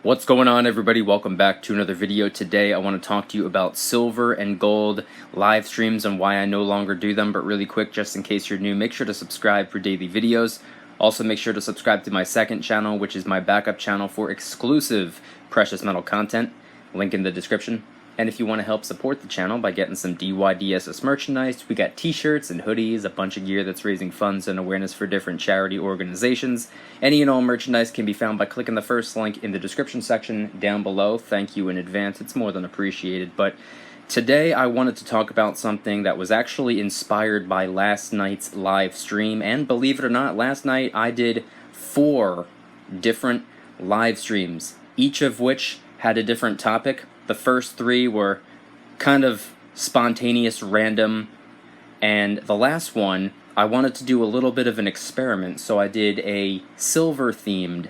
What's going on, everybody? Welcome back to another video. Today I want to talk to you about silver and gold live streams and why I no longer do them. But really quick, just in case you're new, make sure to subscribe for daily videos. Also make sure to subscribe to my second channel, which is my backup channel for exclusive precious metal content. Link in the description. And if you want to help support the channel by getting some DYDSS merchandise, we got t-shirts and hoodies, a bunch of gear that's raising funds and awareness for different charity organizations. Any and all merchandise can be found by clicking the first link in the description section down below. Thank you in advance, it's more than appreciated. But today I wanted to talk about something that was actually inspired by last night's live stream. And believe it or not, last night I did 4 different live streams, each of which had a different topic. The first 3 were kind of spontaneous, random, and the last one, I wanted to do a little bit of an experiment, so I did a silver-themed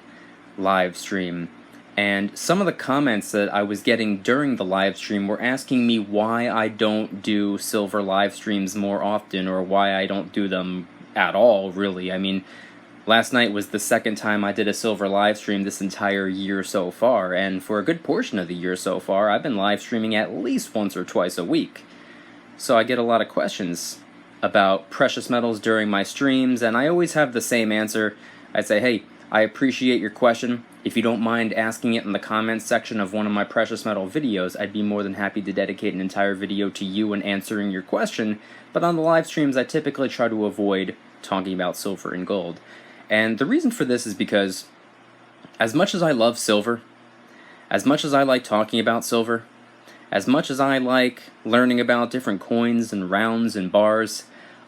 live stream. And some of the comments that I was getting during the live stream were asking me why I don't do silver live streams more often, or why I don't do them at all, really. I mean, last night was the second time I did a silver live stream this entire year so far, and for a good portion of the year so far, I've been live streaming at least once or twice a week. So I get a lot of questions about precious metals during my streams, and I always have the same answer. I say, hey, I appreciate your question. If you don't mind asking it in the comments section of one of my precious metal videos, I'd be more than happy to dedicate an entire video to you and answering your question. But on the live streams, I typically try to avoid talking about silver and gold. And the reason for this is because as much as I love silver, as much as I like talking about silver, as much as I like learning about different coins and rounds and bars,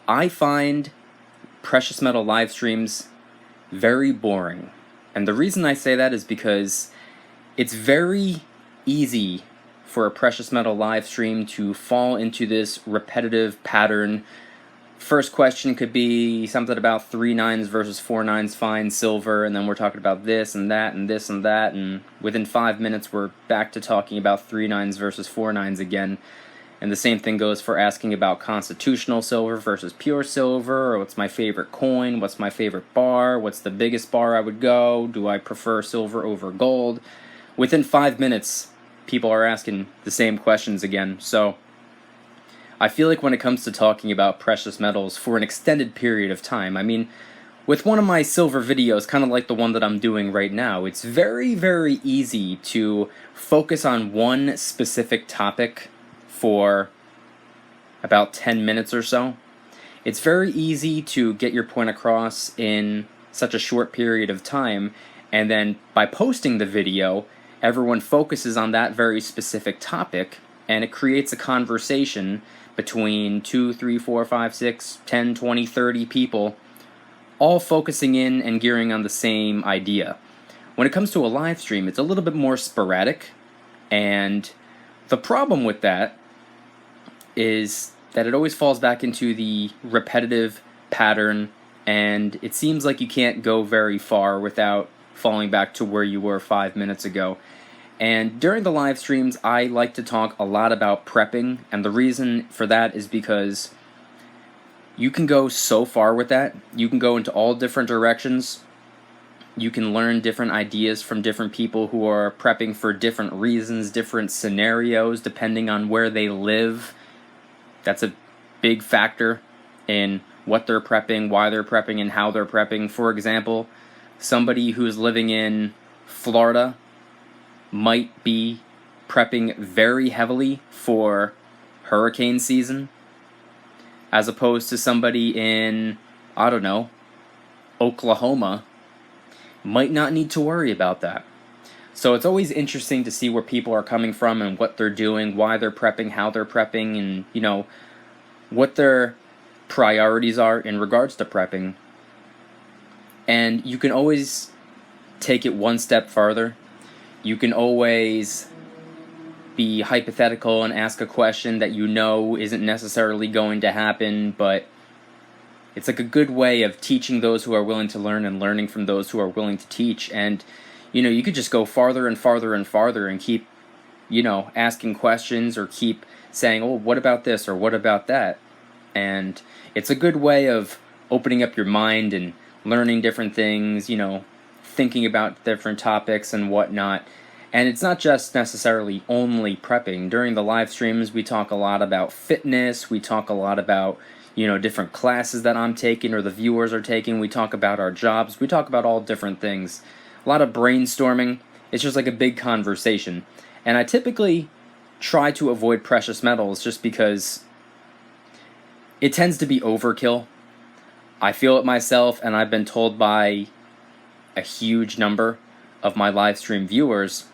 I find precious metal live streams very boring. And the reason I say that is because it's very easy for a precious metal live stream to fall into this repetitive pattern. First question could be something about 3 9s versus 4 9s fine silver, and then we're talking about this and that and this and that, and within 5 minutes we're back to talking about 3 9s versus 4 9s again. And the same thing goes for asking about constitutional silver versus pure silver, or what's my favorite coin, what's my favorite bar, what's the biggest bar I would go, do I prefer silver over gold. Within 5 minutes people are asking the same questions again. So I feel like when it comes to talking about precious metals for an extended period of time, I mean, with one of my silver videos, kind of like the one that I'm doing right now, it's very, very easy to focus on one specific topic for about 10 minutes or so. It's very easy to get your point across in such a short period of time, and then by posting the video, everyone focuses on that very specific topic, and it creates a conversation between 2, 3, 4, 5, 6, 10, 20, 30 people, all focusing in and gearing on the same idea. When it comes to a live stream, it's a little bit more sporadic, and the problem with that is that it always falls back into the repetitive pattern, and it seems like you can't go very far without falling back to where you were 5 minutes ago. And during the live streams, I like to talk a lot about prepping, and the reason for that is because you can go so far with that. You can go into all different directions. You can learn different ideas from different people who are prepping for different reasons, different scenarios, depending on where they live. That's a big factor in what they're prepping, why they're prepping, and how they're prepping. For example, somebody who's living in Florida might be prepping very heavily for hurricane season, as opposed to somebody in, I don't know, Oklahoma might not need to worry about that. So it's always interesting to see where people are coming from and what they're doing, why they're prepping, how they're prepping, and, you know, what their priorities are in regards to prepping. And you can always take it one step farther. You can always be hypothetical and ask a question that you know isn't necessarily going to happen, but it's like a good way of teaching those who are willing to learn and learning from those who are willing to teach. And, you know, you could just go farther and farther and farther and keep, you know, asking questions or keep saying, oh, what about this or what about that? And it's a good way of opening up your mind and learning different things, you know, thinking about different topics and whatnot. And it's not just necessarily only prepping. During the live streams, we talk a lot about fitness. We talk a lot about, different classes that I'm taking or the viewers are taking. We talk about our jobs. We talk about all different things. A lot of brainstorming. It's just like a big conversation. And I typically try to avoid precious metals just because it tends to be overkill. I feel it myself, and I've been told by a huge number of my live stream viewers.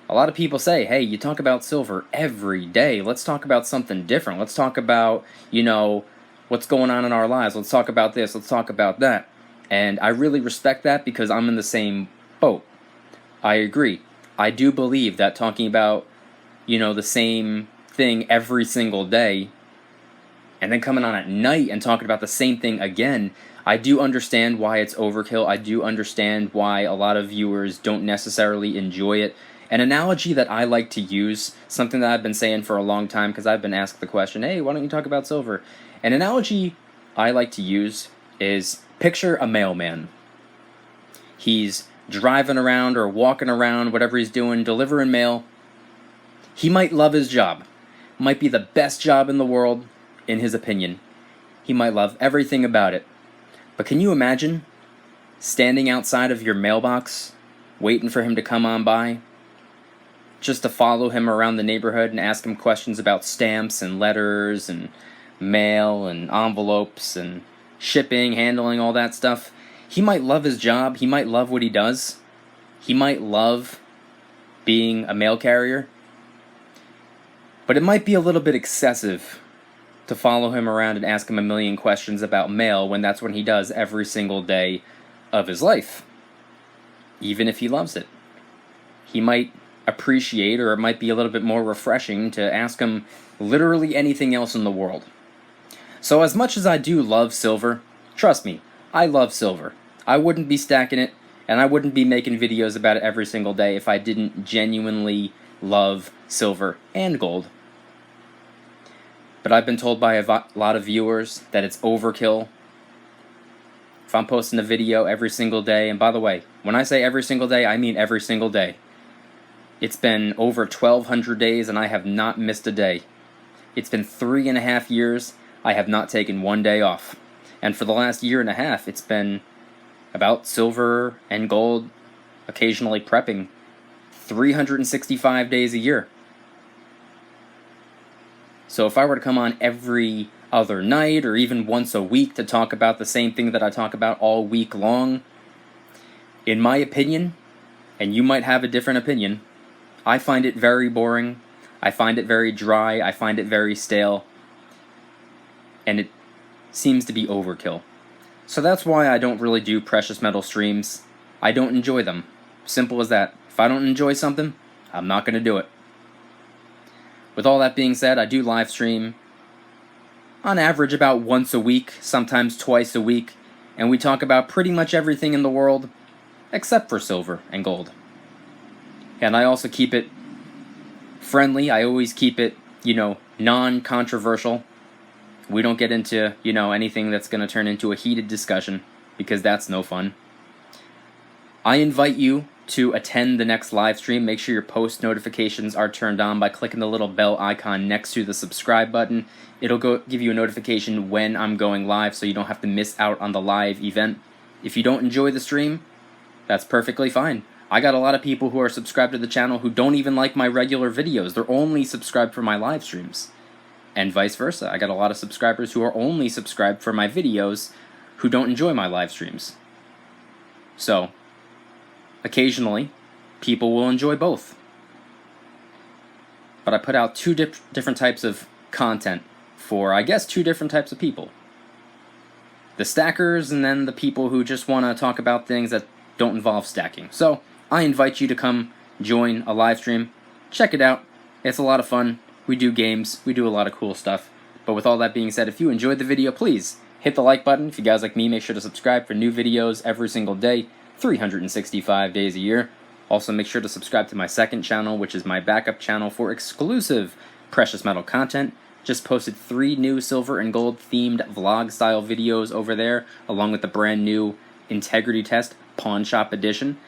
A lot of people say, hey, you talk about silver every day. Let's talk about something different. Let's talk about, what's going on in our lives. Let's talk about this. Let's talk about that. And I really respect that because I'm in the same boat. I agree. I do believe that talking about, the same thing every single day and then coming on at night and talking about the same thing again, I do understand why it's overkill. I do understand why a lot of viewers don't necessarily enjoy it. An analogy that I like to use, something that I've been saying for a long time because I've been asked the question, hey, why don't you talk about silver? An analogy I like to use is picture a mailman. He's driving around or walking around, whatever he's doing, delivering mail. He might love his job. Might be the best job in the world, in his opinion. He might love everything about it. But can you imagine standing outside of your mailbox, waiting for him to come on by, just to follow him around the neighborhood and ask him questions about stamps and letters and mail and envelopes and shipping, handling, all that stuff? He might love his job. He might love what he does. He might love being a mail carrier. But it might be a little bit excessive to follow him around and ask him a million questions about mail when that's what he does every single day of his life, even if he loves it. He might appreciate, or it might be a little bit more refreshing to ask him literally anything else in the world. So as much as I do love silver, trust me, I love silver. I wouldn't be stacking it, and I wouldn't be making videos about it every single day if I didn't genuinely love silver and gold. But I've been told by a lot of viewers that it's overkill. If I'm posting a video every single day, and by the way, when I say every single day, I mean every single day. It's been over 1,200 days and I have not missed a day. It's been 3.5 years, I have not taken one day off. And for the last 1.5 years, it's been about silver and gold, occasionally prepping, 365 days a year. So if I were to come on every other night or even once a week to talk about the same thing that I talk about all week long, in my opinion, and you might have a different opinion, I find it very boring, I find it very dry, I find it very stale, and it seems to be overkill. So that's why I don't really do precious metal streams. I don't enjoy them. Simple as that. If I don't enjoy something, I'm not going to do it. With all that being said, I do live stream on average about once a week, sometimes twice a week, and we talk about pretty much everything in the world except for silver and gold. And I also keep it friendly. I always keep it, non-controversial. We don't get into, anything that's going to turn into a heated discussion, because that's no fun. I invite you to attend the next live stream. Make sure your post notifications are turned on by clicking the little bell icon next to the subscribe button. It'll give you a notification when I'm going live, so you don't have to miss out on the live event. If you don't enjoy the stream, that's perfectly fine. I got a lot of people who are subscribed to the channel who don't even like my regular videos. They're only subscribed for my live streams. And vice versa. I got a lot of subscribers who are only subscribed for my videos who don't enjoy my live streams. So, occasionally, people will enjoy both. But I put out two different types of content for, I guess, two different types of people. The stackers, and then the people who just want to talk about things that don't involve stacking. So, I invite you to come join a live stream. Check it out. It's a lot of fun. We do games. We do a lot of cool stuff. But with all that being said, if you enjoyed the video, please hit the like button. If you guys like me, make sure to subscribe for new videos every single day, 365 days a year. Also, make sure to subscribe to my second channel, which is my backup channel for exclusive precious metal content. Just posted 3 new silver and gold themed vlog style videos over there, along with the brand new integrity test pawn shop edition.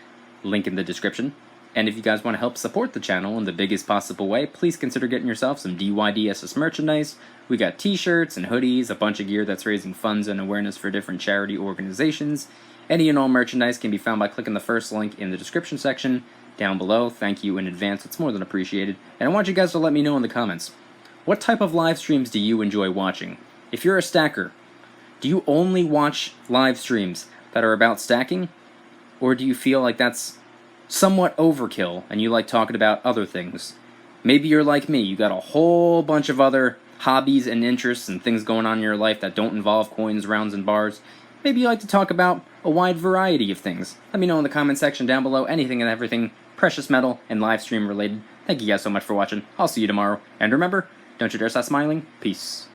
Link in the description. And if you guys want to help support the channel in the biggest possible way, please consider getting yourself some DYDSS merchandise. We got t-shirts and hoodies, a bunch of gear that's raising funds and awareness for different charity organizations. Any and all merchandise can be found by clicking the first link in the description section down below. Thank you in advance, it's more than appreciated. And I want you guys to let me know in the comments, what type of live streams do you enjoy watching? If you're a stacker, do you only watch live streams that are about stacking? Or do you feel like that's somewhat overkill and you like talking about other things? Maybe you're like me, you got a whole bunch of other hobbies and interests and things going on in your life that don't involve coins, rounds, and bars. Maybe you like to talk about a wide variety of things. Let me know in the comment section down below, anything and everything precious metal and live stream related. Thank you guys so much for watching. I'll see you tomorrow. And remember, don't you dare stop smiling. Peace.